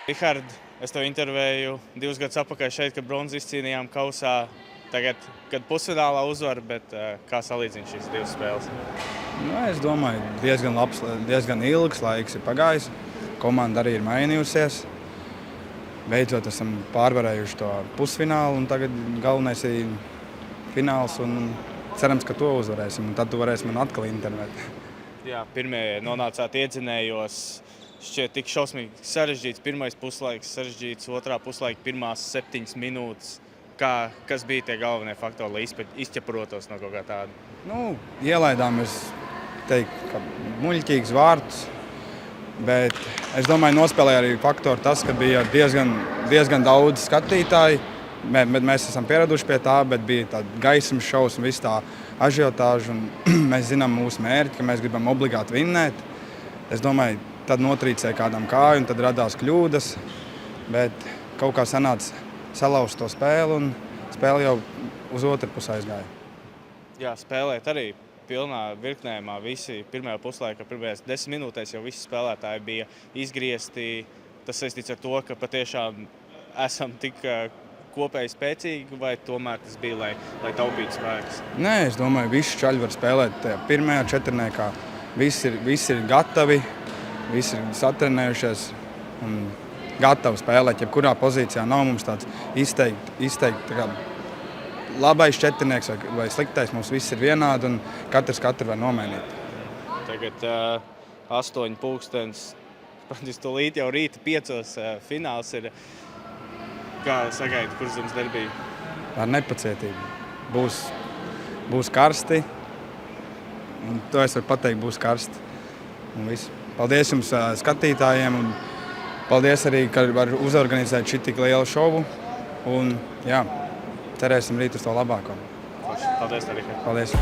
Rihard, es tev intervēju 2 gadus atpakaļ šeit, kad bronzu izcīnījām kausā. Tagad, kad pusfinālā uzvar, bet kā salīdzina šīs 2 spēles? Es domāju, diezgan ilgs laiks ir pagājis. Komanda arī ir mainījusies. Beidzot esam pārvarējuši to pusfinālu, un tagad galvenais ir fināls. Cerams, ka to uzvarēsim, un tad tu varēsi man atkal intervēt. Jā, pirmie nonācāt iedzinējos. Šķiet tik šausmīgi sarežģīts pirmais puslaiks, sarežģīts otrā puslaika pirmās 7 minūtes. Kas bija tie galvenie faktori, lai izķeprotos no kaut kā tāda? Ielaidām, es teiktu, ka muļķīgs vārds, bet es domāju, nospēlēja arī faktori tas, ka bija diezgan daudz skatītāji. Mēs esam pieraduši pie tā, bet bija tāda gaismas šovs un viss tā ažiotāža. Mēs zinām mūsu mērķi, ka mēs gribam obligāti vinnēt. Es domāju, tad notrīcēja kādam kāju un tad radās kļūdas. Bet kaut kā sanāca salauzt to spēli un spēle jau uz otru pusi aizgāja. Jā, spēlēt arī pilnā virknējumā. Visi pirmajā puslaikā, pirmajās 10 minūtēs jau visi spēlētāji bija izgriezti. Tas saistīts ar to, ka patiešām esam tik kopēji spēcīgi, vai tomēr tas bija, lai taupītu spēkus? Nē, es domāju, visi čaļi var spēlēt pirmajā četrniekā. Visi ir gatavi, visi ir satrenējušies un gatavi spēlēt. Jebkurā pozīcijā nav mums tāds izteikti labais četrnieks vai sliktais. Mums viss ir vienādi un katru var nomainīt. Tagad 8 pulkstens, tūlīt jau rīta 5 fināls ir. Kā sagaida Kurzemes derbiju? Ar nepacietību. Būs karsti. To es varu pateikt, būs karsti. Un viss. Paldies jums skatītājiem. Un paldies arī, ka var uzorganizēt šī tik lielu šovu. Un jā, cerēsim rīt uz to labāko. Paldies, Rihard. Paldies.